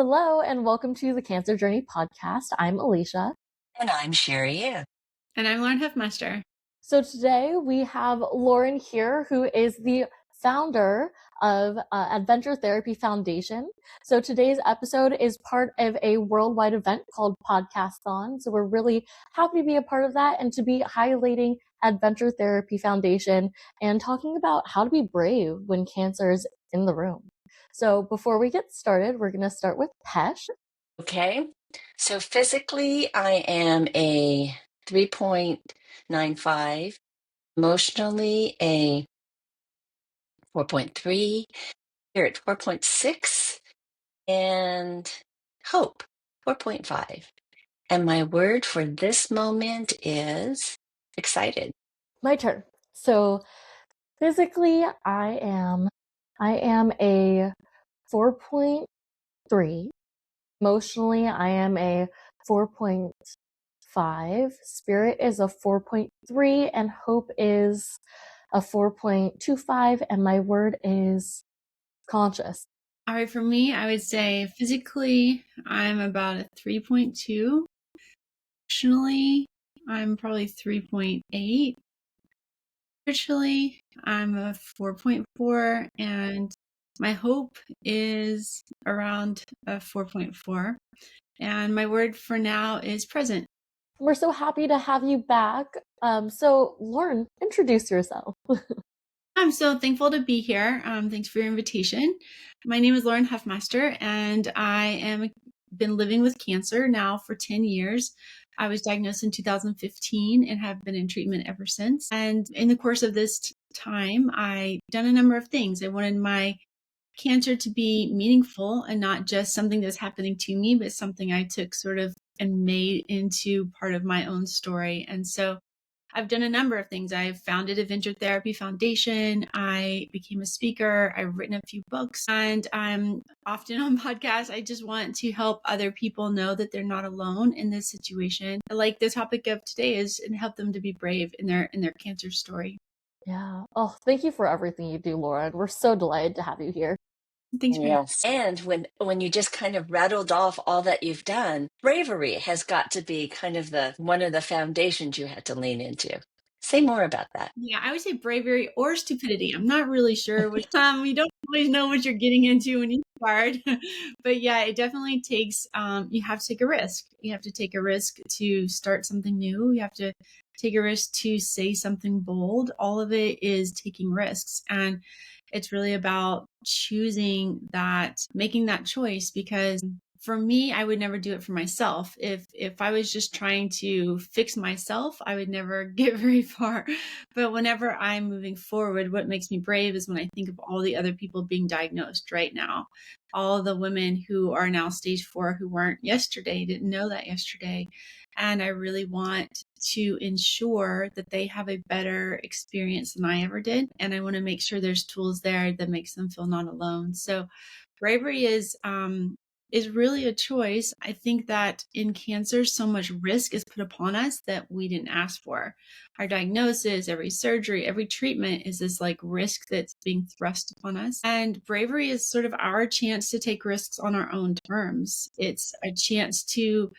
Hello, and welcome to the Cancer Journey podcast. I'm Alicia. And I'm Shariann. And I'm Huffmaster. So today we have Lauren here, who is the founder of Adventure Therapy Foundation. So today's episode is part of a worldwide event called Podcastathon. So we're really happy to be a part of that and to be highlighting Adventure Therapy Foundation and talking about how to be brave when cancer is in the room. So before we get started, we're going to start with PESH. Okay. So physically, I am a 3.95, emotionally a 4.3, spirit 4.6, and hope 4.5. And my word for this moment is excited. My turn. So physically, I am a 4.3. Emotionally, I am a 4.5. Spirit is a 4.3, and hope is a 4.25, and my word is conscious. All right, for me, I would say physically, I'm about a 3.2. Emotionally, I'm probably 3.8. Spiritually, I'm a 4.4, and my hope is around a 4.4. And my word for now is present. We're so happy to have you back. So Lauren, introduce yourself. I'm so thankful to be here. Thanks for your invitation. My name is Lauren Huffmaster, and I am been living with cancer now for 10 years. I was diagnosed in 2015 and have been in treatment ever since. And in the course of this time, I've done a number of things. I wanted my cancer to be meaningful and not just something that's happening to me, but something I took sort of and made into part of my own story. And so I've done a number of things. I've founded Adventure Therapy Foundation. I became a speaker. I've written a few books, and I'm often on podcasts. I just want to help other people know that they're not alone in this situation. Like the topic of today is, and help them to be brave in their cancer story. Yeah. Oh, thank you for everything you do, Lauren. We're so delighted to have you here. Thanks for having me. And when you just kind of rattled off all that you've done, bravery has got to be kind of one of the foundations you had to lean into. Say more about that. Yeah, I would say bravery or stupidity. I'm not really sure which time. You don't always know what you're getting into when you start. But yeah, it definitely takes, you have to take a risk. You have to take a risk to start something new. You have to take a risk to say something bold. All of it is taking risks. And it's really about choosing that, making that choice, because for me, I would never do it for myself. If I was just trying to fix myself, I would never get very far. But whenever I'm moving forward, what makes me brave is when I think of all the other people being diagnosed right now. All the women who are now stage 4 who weren't yesterday, didn't know that yesterday. And I really want to ensure that they have a better experience than I ever did. And I want to make sure there's tools there that makes them feel not alone. So bravery is really a choice. I think that in cancer, so much risk is put upon us that we didn't ask for. Our diagnosis, every surgery, every treatment is this like risk that's being thrust upon us. And bravery is sort of our chance to take risks on our own terms. It's a chance to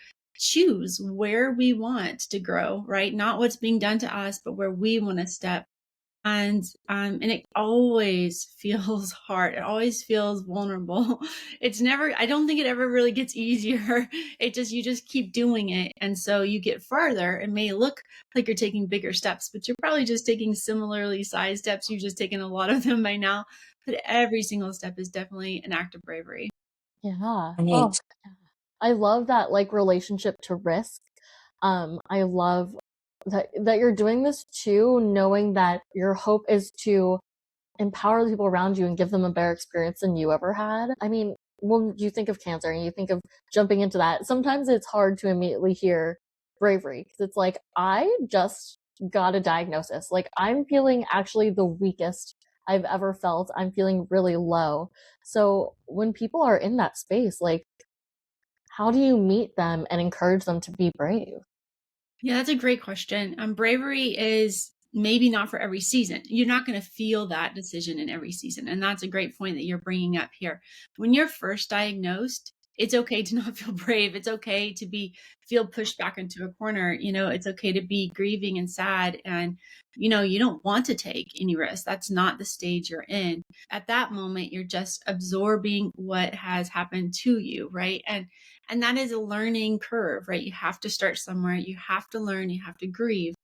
choose where we want to grow, right? Not what's being done to us, but where we want to step. And it always feels hard. It always feels vulnerable. It's never, I don't think it ever really gets easier. You just keep doing it. And so you get farther. It may look like you're taking bigger steps, but you're probably just taking similarly sized steps. You've just taken a lot of them by now, but every single step is definitely an act of bravery. Yeah. I mean, Oh, I love that like relationship to risk. I love that you're doing this too, knowing that your hope is to empower the people around you and give them a better experience than you ever had. I mean, when you think of cancer and you think of jumping into that, sometimes it's hard to immediately hear bravery because it's like, I just got a diagnosis. Like, I'm feeling actually the weakest I've ever felt. I'm feeling really low. So when people are in that space, like, how do you meet them and encourage them to be brave? Yeah, that's a great question. Bravery is maybe not for every season. You're not going to feel that decision in every season. And that's a great point that you're bringing up here. When you're first diagnosed, it's okay to not feel brave. It's okay to feel pushed back into a corner. It's okay to be grieving and sad. And, you don't want to take any risk. That's not the stage you're in. At that moment, you're just absorbing what has happened to you, right? And that is a learning curve, right? You have to start somewhere. You have to learn, you have to grieve.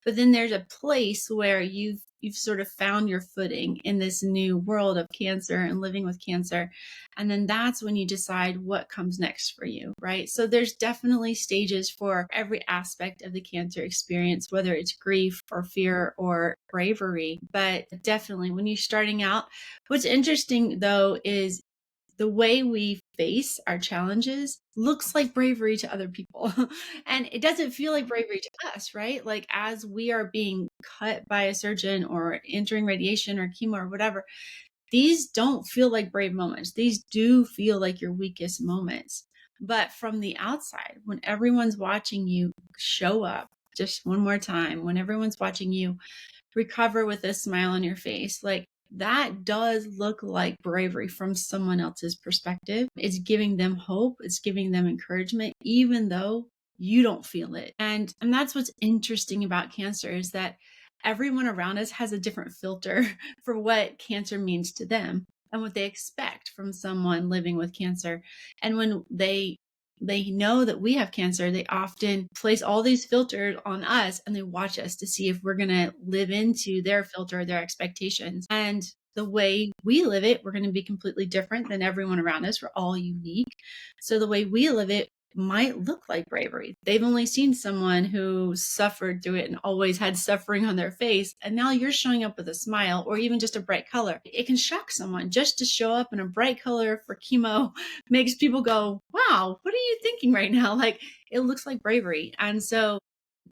But then there's a place where you've sort of found your footing in this new world of cancer and living with cancer. And then that's when you decide what comes next for you, right? So there's definitely stages for every aspect of the cancer experience, whether it's grief or fear or bravery. But definitely when you're starting out, what's interesting though is the way we face our challenges looks like bravery to other people. And it doesn't feel like bravery to us, right? Like as we are being cut by a surgeon or entering radiation or chemo or whatever, these don't feel like brave moments. These do feel like your weakest moments. But from the outside, when everyone's watching you show up just one more time, when everyone's watching you recover with a smile on your face, like that does look like bravery from someone else's perspective. It's giving them hope, it's giving them encouragement, even though you don't feel it. And that's what's interesting about cancer is that everyone around us has a different filter for what cancer means to them and what they expect from someone living with cancer. And when they know that we have cancer, they often place all these filters on us and they watch us to see if we're going to live into their filter, their expectations. And the way we live it, we're going to be completely different than everyone around us. We're all unique. So the way we live it might look like bravery. They've only seen someone who suffered through it and always had suffering on their face. And now you're showing up with a smile or even just a bright color. It can shock someone just to show up in a bright color for chemo makes people go, wow, what are you thinking right now? Like it looks like bravery. And so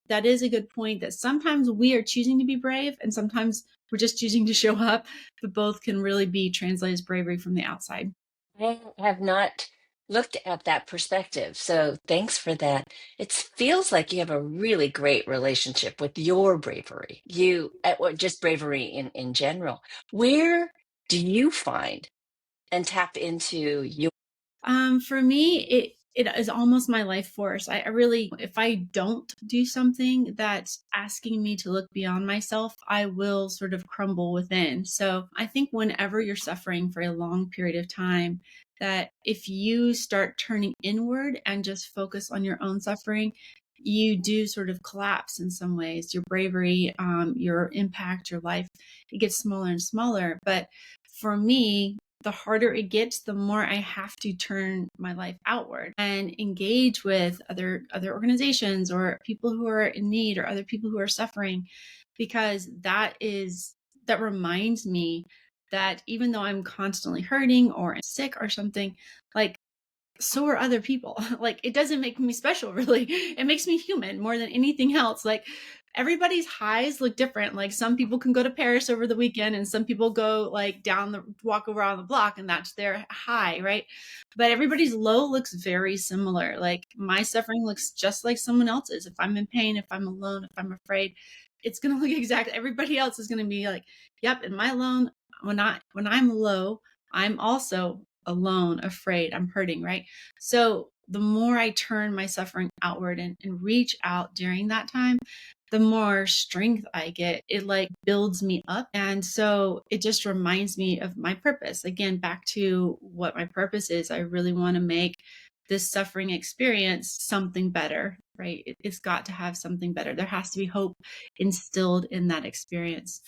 that is a good point that sometimes we are choosing to be brave and sometimes we're just choosing to show up, but both can really be translated as bravery from the outside. I have not looked at that perspective. So thanks for that. It feels like you have a really great relationship with your bravery. Or just bravery in general. Where do you find and tap into your? For me, it is almost my life force. I really, if I don't do something that's asking me to look beyond myself, I will sort of crumble within. So I think whenever you're suffering for a long period of time, that if you start turning inward and just focus on your own suffering, you do sort of collapse in some ways. Your bravery, your impact, your life, it gets smaller and smaller. But for me, the harder it gets, the more I have to turn my life outward and engage with other organizations or people who are in need or other people who are suffering, because that reminds me that even though I'm constantly hurting or sick or something, like so are other people. Like it doesn't make me special really. It makes me human more than anything else. Like everybody's highs look different. Like some people can go to Paris over the weekend and some people go like walk around the block and that's their high, right? But everybody's low looks very similar. Like my suffering looks just like someone else's. If I'm in pain, if I'm alone, if I'm afraid, it's going to look exactly, everybody else is going to be like, yep, in my alone, when I'm low, I'm also alone, afraid, I'm hurting, right? So the more I turn my suffering outward and reach out during that time, the more strength I get. It like builds me up. And so it just reminds me of my purpose. Again, back to what my purpose is. I really want to make this suffering experience something better, right? It's got to have something better. There has to be hope instilled in that experience.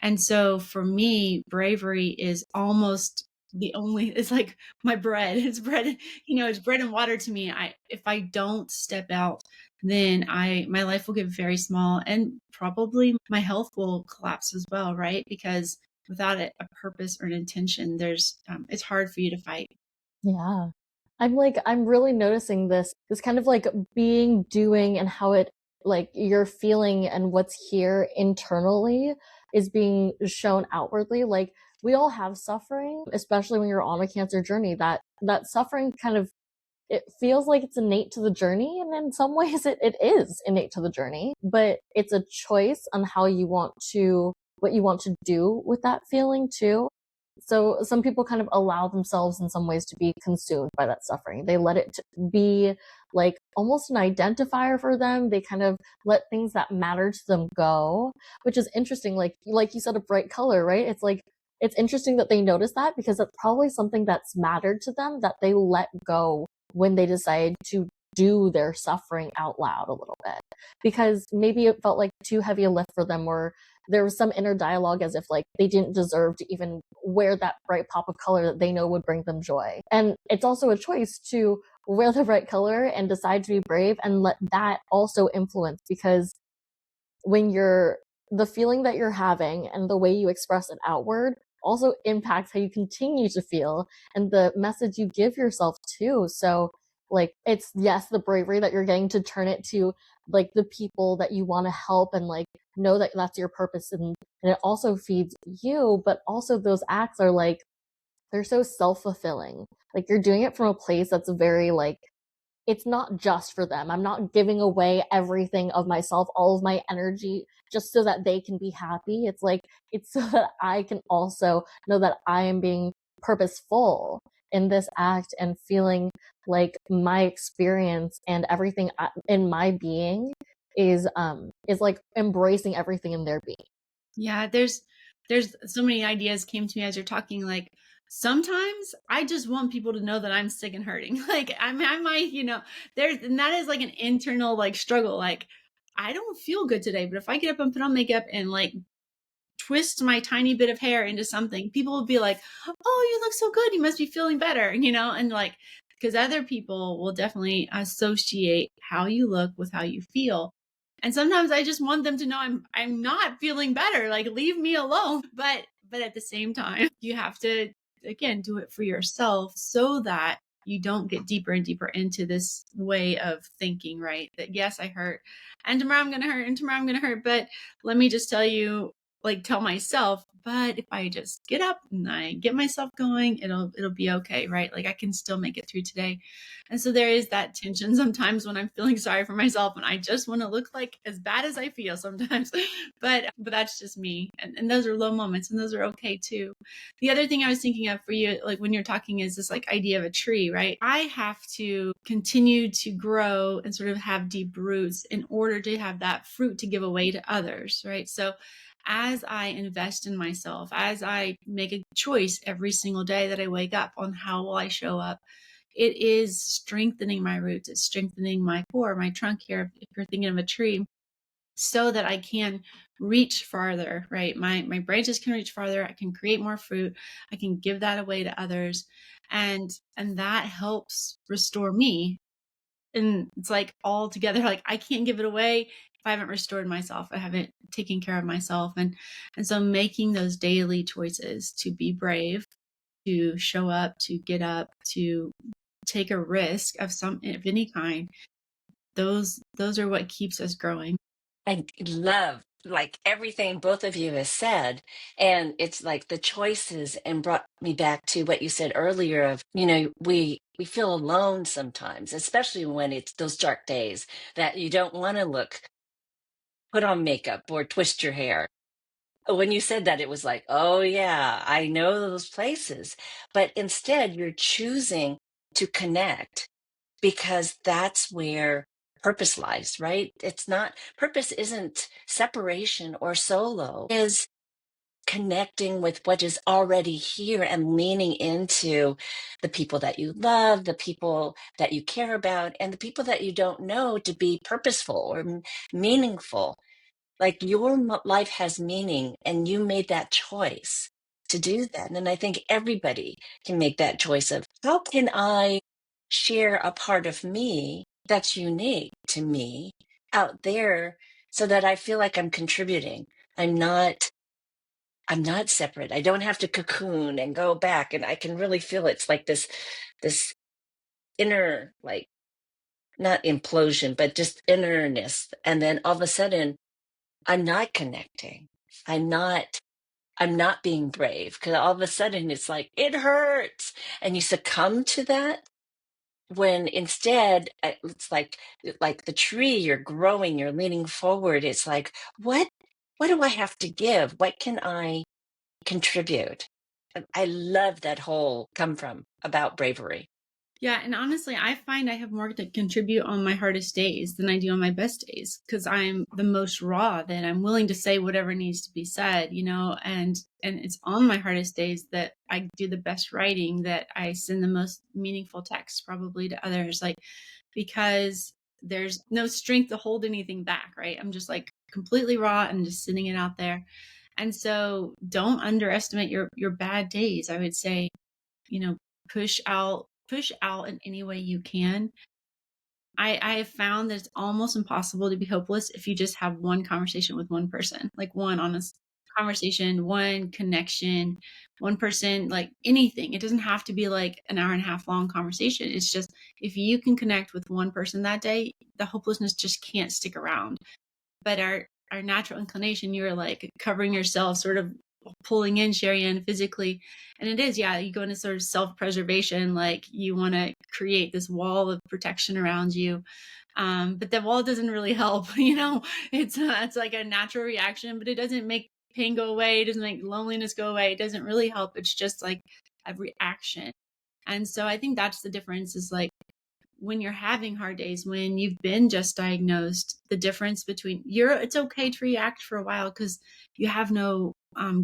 And so for me, bravery is almost it's like my bread. It's bread, it's bread and water to me. If I don't step out, then my life will get very small and probably my health will collapse as well, right? Because without a purpose or an intention, it's hard for you to fight. Yeah. I'm really noticing this kind of like doing and how it, like you're feeling and what's here internally is being shown outwardly. Like we all have suffering, especially when you're on a cancer journey, that suffering kind of, it feels like it's innate to the journey. And in some ways it is innate to the journey, but it's a choice on what you want to do with that feeling too. So some people kind of allow themselves in some ways to be consumed by that suffering. They let it be like almost an identifier for them. They kind of let things that matter to them go, which is interesting. Like you said, a bright color, right? It's like, it's interesting that they notice that, because it's probably something that's mattered to them that they let go when they decide to do their suffering out loud a little bit, because maybe it felt like too heavy a lift for them, or there was some inner dialogue as if like they didn't deserve to even wear that bright pop of color that they know would bring them joy. And it's also a choice to wear the bright color and decide to be brave and let that also influence, because when the feeling that you're having and the way you express it outward also impacts how you continue to feel and the message you give yourself too. So like, it's, yes, the bravery that you're getting to turn it to like the people that you want to help, and like know that that's your purpose, and it also feeds you. But also those acts are like, they're so self-fulfilling. Like, you're doing it from a place that's very like, it's not just for them. I'm not giving away everything of myself, all of my energy, just so that they can be happy. It's like, it's so that I can also know that I am being purposeful in this act, and feeling like my experience and everything in my being is like embracing everything in their being. Yeah, there's so many ideas came to me as you're talking. Like, sometimes I just want people to know that I'm sick and hurting. Like, I might, there's, and that is like an internal like struggle. Like, I don't feel good today, but if I get up and put on makeup and like twist my tiny bit of hair into something, people will be like, "Oh, you look so good. You must be feeling better," and like, because other people will definitely associate how you look with how you feel. And sometimes I just want them to know I'm not feeling better. Like, leave me alone. But at the same time, you have to, again, do it for yourself so that you don't get deeper and deeper into this way of thinking, right? That yes, I hurt, and tomorrow I'm gonna hurt, and tomorrow I'm gonna hurt. But let me just tell you, like, tell myself, but if I just get up and I get myself going, it'll be okay, right? Like, I can still make it through today. And so there is that tension sometimes when I'm feeling sorry for myself and I just want to look like as bad as I feel sometimes. But that's just me. And those are low moments, and those are okay too. The other thing I was thinking of for you, like when you're talking, is this like idea of a tree, right? I have to continue to grow and sort of have deep roots in order to have that fruit to give away to others, right? So as I invest in myself, as I make a choice every single day that I wake up on how will I show up, it is strengthening my roots. It's strengthening my core, my trunk here, if you're thinking of a tree, so that I can reach farther, right? My branches can reach farther. I can create more fruit. I can give that away to others. And that helps restore me. And it's like all together, like, I can't give it away if I haven't restored myself. I haven't taken care of myself. And so making those daily choices to be brave, to show up, to get up, to take a risk of any kind, those are what keeps us growing. I love like everything both of you have said. And it's like the choices, and brought me back to what you said earlier of, we feel alone sometimes, especially when it's those dark days that you don't want to put on makeup or twist your hair. When you said that, it was like, oh yeah, I know those places. But instead, you're choosing to connect, because that's where purpose lies, right? It's not, purpose isn't separation or solo, it is connecting with what is already here and leaning into the people that you love, the people that you care about, and the people that you don't know, to be purposeful or meaningful. Like, your life has meaning, and you made that choice to do that. And I think everybody can make that choice of, how can I share a part of me that's unique to me out there, so that I feel like I'm contributing. I'm not separate. I don't have to cocoon and go back, and I can really feel it's like this inner, like, not implosion, but just innerness. And then all of a sudden, I'm not connecting. I'm not I'm not being brave, because all of a sudden it's like, it hurts. And you succumb to that, when instead it's like the tree, you're growing, you're leaning forward. It's like, what do I have to give? What can I contribute? I love that whole come from about bravery. Yeah, and honestly, I find I have more to contribute on my hardest days than I do on my best days because I'm the most raw. That I'm willing to say whatever needs to be said, and it's on my hardest days that I do the best writing, that I send the most meaningful texts probably to others, like because there's no strength to hold anything back, right? I'm just like completely raw and just sending it out there. And so don't underestimate your bad days. I would say, you know, push out in any way you can. I have found that it's almost impossible to be hopeless if you just have one conversation with one person, like one honest conversation, one connection, one person, like anything. It doesn't have to be like an hour and a half long conversation. It's just if you can connect with one person that day, the hopelessness just can't stick around. But our natural inclination, you're like covering yourself, sort of pulling in Shariann physically, and it is, yeah, you go into sort of self-preservation, like you want to create this wall of protection around you, but that wall doesn't really help. It's like a natural reaction, but it doesn't make pain go away, it doesn't make loneliness go away, it doesn't really help. It's just like a reaction. And so I think that's the difference, is like when you're having hard days, when you've been just diagnosed, the difference between it's okay to react for a while because you have no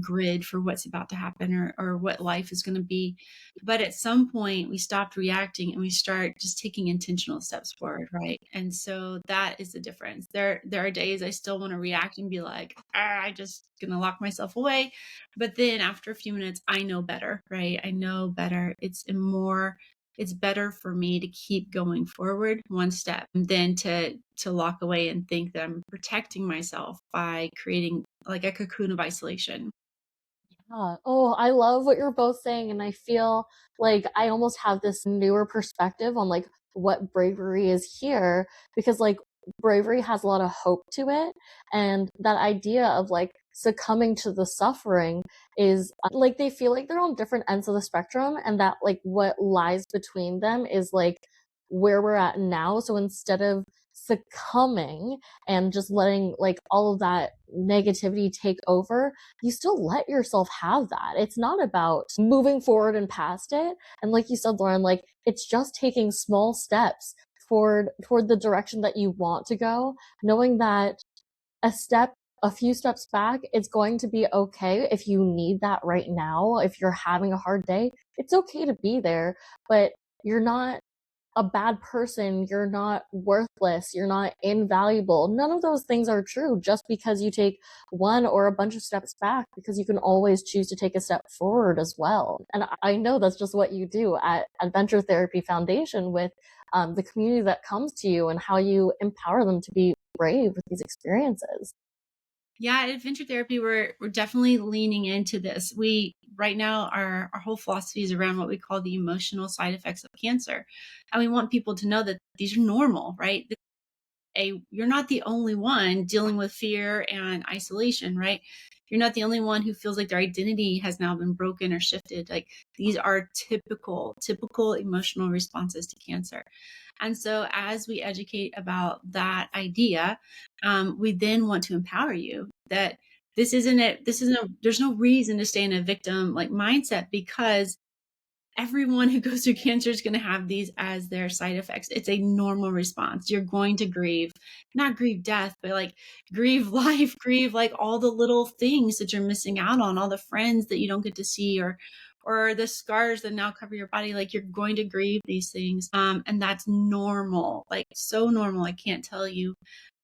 grid for what's about to happen, or what life is going to be. But at some point we stopped reacting and we start just taking intentional steps forward, right? And so that is the difference. There are days I still want to react and be like, I just gonna lock myself away. But then after a few minutes, I know better, right? I know better. It's better for me to keep going forward one step than to lock away and think that I'm protecting myself by creating like a cocoon of isolation. Yeah. Oh, I love what you're both saying, and I feel like I almost have this newer perspective on like what bravery is here, because like bravery has a lot of hope to it, and that idea of like succumbing to the suffering is like they feel like they're on different ends of the spectrum, and that like what lies between them is like where we're at now. So instead of succumbing and just letting like all of that negativity take over, you still let yourself have that. It's not about moving forward and past it. And like you said, Lauren, like it's just taking small steps toward the direction that you want to go, knowing that a few steps back, it's going to be okay. If you need that right now, if you're having a hard day, it's okay to be there, but you're not a bad person, you're not worthless, you're not invaluable. None of those things are true just because you take one or a bunch of steps back, because you can always choose to take a step forward as well. And I know that's just what you do at Adventure Therapy Foundation with the community that comes to you and how you empower them to be brave with these experiences. Yeah, at Adventure Therapy, we're definitely leaning into this. We right now our whole philosophy is around what we call the emotional side effects of cancer, and we want people to know that these are normal, right? You're not the only one dealing with fear and isolation, right? You're not the only one who feels like their identity has now been broken or shifted. Like these are typical emotional responses to cancer. And so as we educate about that idea, we then want to empower you that there's no reason to stay in a victim like mindset, because everyone who goes through cancer is going to have these as their side effects. It's a normal response. You're going to grieve, not grieve death, but like grieve life, grieve like all the little things that you're missing out on, all the friends that you don't get to see, or the scars that now cover your body. Like you're going to grieve these things. And that's normal, like so normal. I can't tell you.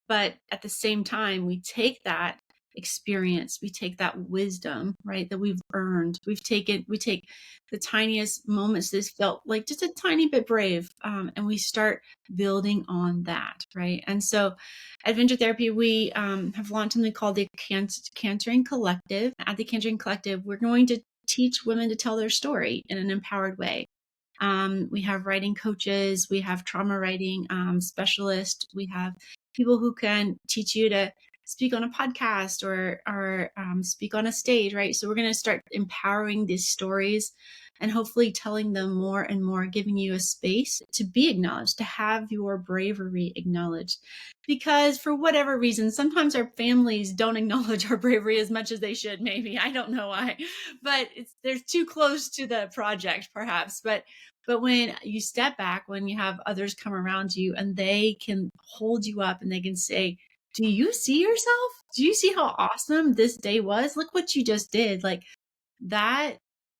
But at the same time, we take that experience, we take that wisdom, right, that we've earned. We take the tiniest moments that felt like just a tiny bit brave, and we start building on that, right? And so, Adventure Therapy, we have launched something called the Cantering Collective. At the Cantering Collective, we're going to teach women to tell their story in an empowered way. We have writing coaches, we have trauma writing specialists, we have people who can teach you to speak on a podcast or speak on a stage, right? So we're going to start empowering these stories and hopefully telling them more and more, giving you a space to be acknowledged, to have your bravery acknowledged. Because for whatever reason, sometimes our families don't acknowledge our bravery as much as they should, maybe. I don't know why, but they're too close to the project, perhaps. But when you step back, when you have others come around you and they can hold you up and they can say, do you see yourself? Do you see how awesome this day was? Look what you just did. Like, that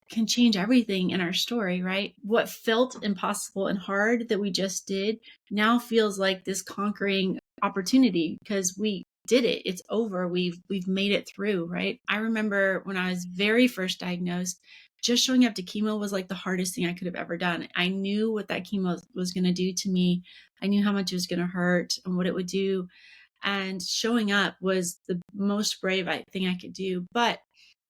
can change everything in our story, right? What felt impossible and hard that we just did now feels like this conquering opportunity because we did it. It's over. We've made it through, right? I remember when I was very first diagnosed, just showing up to chemo was like the hardest thing I could have ever done. I knew what that chemo was going to do to me. I knew how much it was going to hurt and what it would do. And showing up was the most brave thing I could do. But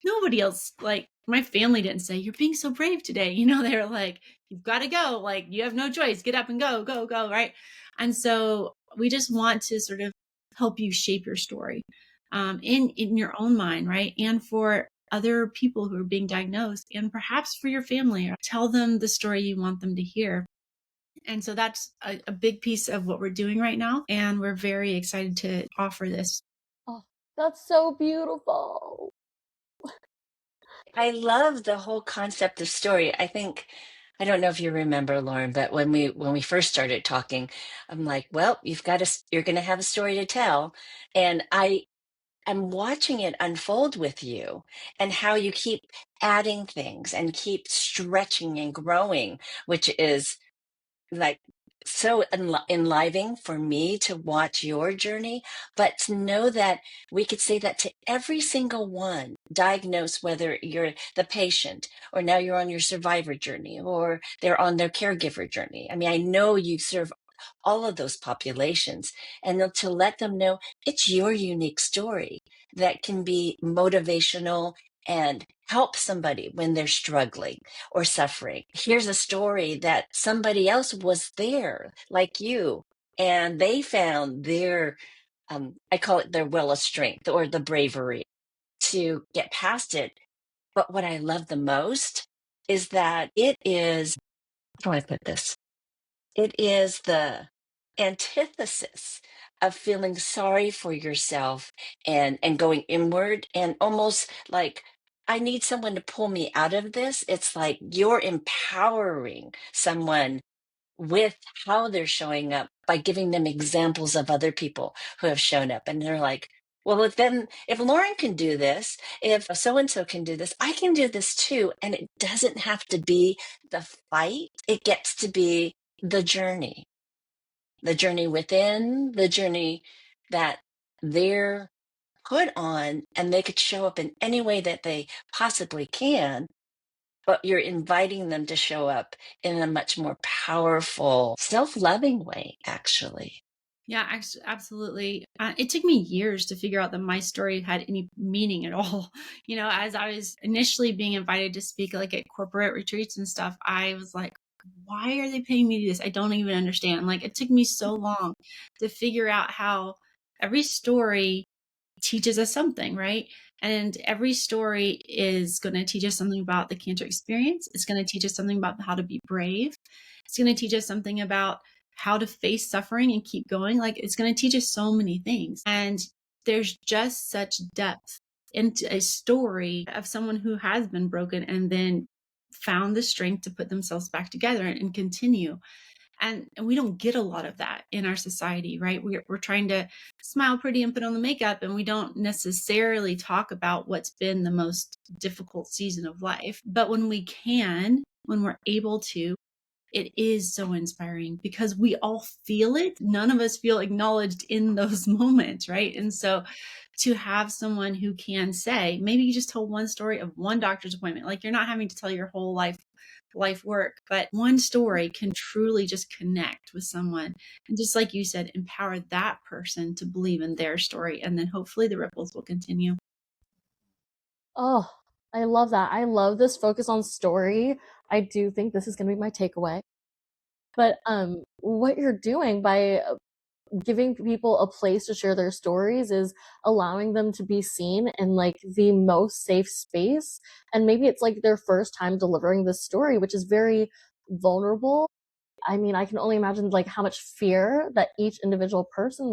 nobody else, like my family didn't say, you're being so brave today. You know, they're like, you've got to go. Like, you have no choice. Get up and go, go, go. Right. And so we just want to sort of help you shape your story in your own mind. Right. And for other people who are being diagnosed and perhaps for your family, tell them the story you want them to hear. And so that's a big piece of what we're doing right now. And we're very excited to offer this. Oh, that's so beautiful. I love the whole concept of story. I think I don't know if you remember, Lauren, but when we first started talking, I'm like, well, you're going to have a story to tell, and I'm watching it unfold with you, and how you keep adding things and keep stretching and growing, which is like so enlivening for me to watch your journey, but to know that we could say that to every single one diagnosed, whether you're the patient or now you're on your survivor journey or they're on their caregiver journey. I mean, I know you serve all of those populations, and to let them know it's your unique story that can be motivational and help somebody when they're struggling or suffering. Here's a story that somebody else was there, like you, and they found their, I call it their well of strength or the bravery to get past it. But what I love the most is that it is, how do I put this? It is the antithesis of feeling sorry for yourself and going inward and almost like I need someone to pull me out of this. It's like you're empowering someone with how they're showing up by giving them examples of other people who have shown up. And they're like, well, if Lauren can do this, if so and so can do this, I can do this too. And it doesn't have to be the fight, it gets to be the journey within, the journey that they're put on, and they could show up in any way that they possibly can, but you're inviting them to show up in a much more powerful, self-loving way, actually. Yeah, absolutely. It took me years to figure out that my story had any meaning at all. You know, as I was initially being invited to speak like at corporate retreats and stuff, I was like, why are they paying me to do this? I don't even understand. Like, it took me so long to figure out how every story teaches us something, right? And every story is going to teach us something about the cancer experience. It's going to teach us something about how to be brave. It's going to teach us something about how to face suffering and keep going. Like, it's going to teach us so many things. And there's just such depth into a story of someone who has been broken and then found the strength to put themselves back together and continue. And we don't get a lot of that in our society, right? We're trying to smile pretty and put on the makeup, and we don't necessarily talk about what's been the most difficult season of life. But when we can, when we're able to, it is so inspiring because we all feel it. None of us feel acknowledged in those moments, right? And so to have someone who can say, maybe you just told one story of one doctor's appointment, like you're not having to tell your whole life work, but one story can truly just connect with someone. And just like you said, empower that person to believe in their story. And then hopefully the ripples will continue. Oh, I love that. I love this focus on story. I do think this is going to be my takeaway. But what you're doing by giving people a place to share their stories is allowing them to be seen in like the most safe space. And maybe it's like their first time delivering this story, which is very vulnerable. I mean, I can only imagine like how much fear that each individual person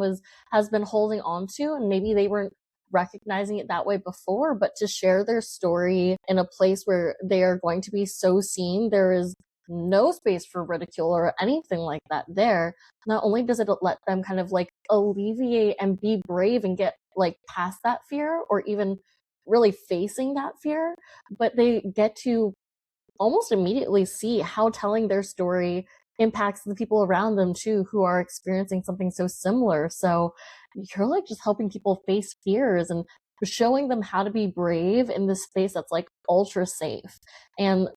has been holding on to, and maybe they weren't recognizing it that way before, but to share their story in a place where they are going to be so seen, there is no space for ridicule or anything like that there. Not only does it let them kind of like alleviate and be brave and get like past that fear or even really facing that fear, but they get to almost immediately see how telling their story impacts the people around them too, who are experiencing something so similar. So you're like just helping people face fears and showing them how to be brave in this space that's like ultra safe. And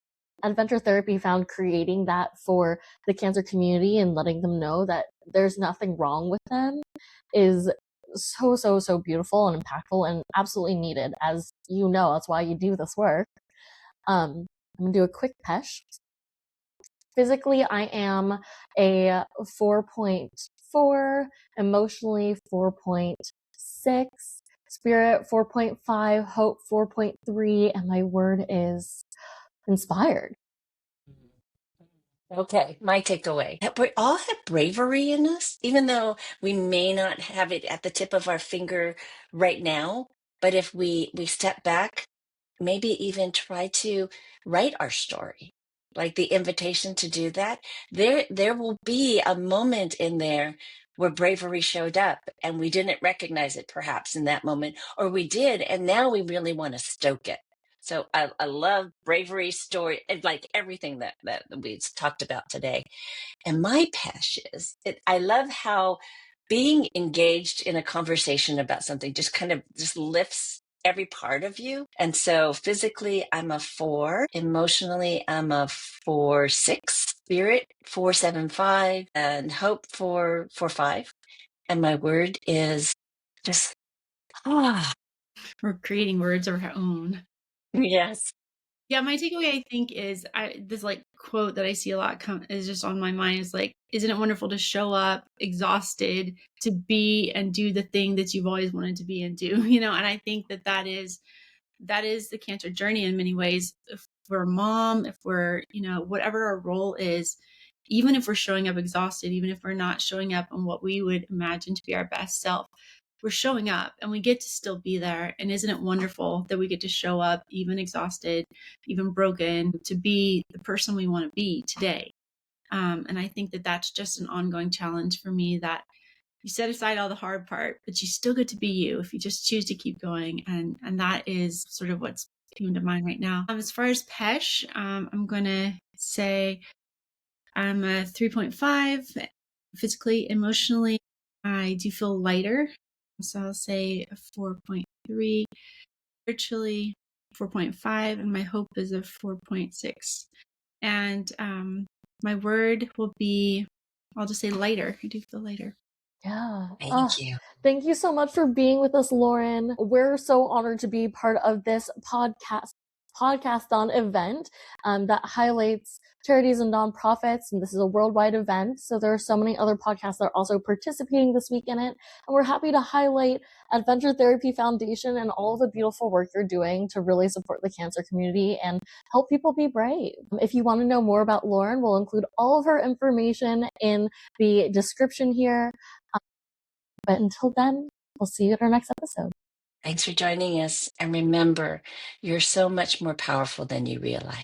Adventure Therapy found creating that for the cancer community and letting them know that there's nothing wrong with them is so beautiful and impactful and absolutely needed. As you know, that's why you do this work. I'm gonna do a quick PESH. Physically, I am a 4.4, emotionally 4.6, spirit 4.5, hope 4.3, and my word is inspired. Okay, my takeaway. That we all have bravery in us, even though we may not have it at the tip of our finger right now. But if we step back, maybe even try to write our story, like the invitation to do that, there will be a moment in there where bravery showed up and we didn't recognize it perhaps in that moment, or we did, and now we really want to stoke it. So I love bravery story and like everything that we talked about today. And my PESH is I love how being engaged in a conversation about something just kind of just lifts every part of you. And so physically, I'm a 4. Emotionally, I'm a 4.6. Spirit 4.75, and hope 4.45. And my word is just We're creating words of our own. yes. Yeah, my takeaway I think is this like quote that I see a lot is just on my mind is like, isn't it wonderful to show up exhausted to be and do the thing that you've always wanted to be and do, you know? And I think that is the cancer journey in many ways. If we're a mom, if we're, you know, whatever our role is, even if we're showing up exhausted, even if we're not showing up on what we would imagine to be our best self, we're showing up and we get to still be there. And isn't it wonderful that we get to show up even exhausted, even broken, to be the person we want to be today? And I think that that's just an ongoing challenge for me, that you set aside all the hard part, but you still get to be you if you just choose to keep going. And that is sort of what's coming to mind right now. As far as PESH, I'm going to say I'm a 3.5 physically. Emotionally, I do feel lighter. So I'll say a 4.3. Spiritually, 4.5. And my hope is a 4.6. And my word will be, I'll just say lighter. I do feel lighter. Yeah. Thank you. Thank you so much for being with us, Lauren. We're so honored to be part of this podcast-on event that highlights charities and nonprofits, and this is a worldwide event, so there are so many other podcasts that are also participating this week in it, and we're happy to highlight Adventure Therapy Foundation and all the beautiful work you're doing to really support the cancer community and help people be brave. If you want to know more about Lauren, we'll include all of her information in the description here. But until then, we'll see you at our next episode. Thanks for joining us. And remember, you're so much more powerful than you realize.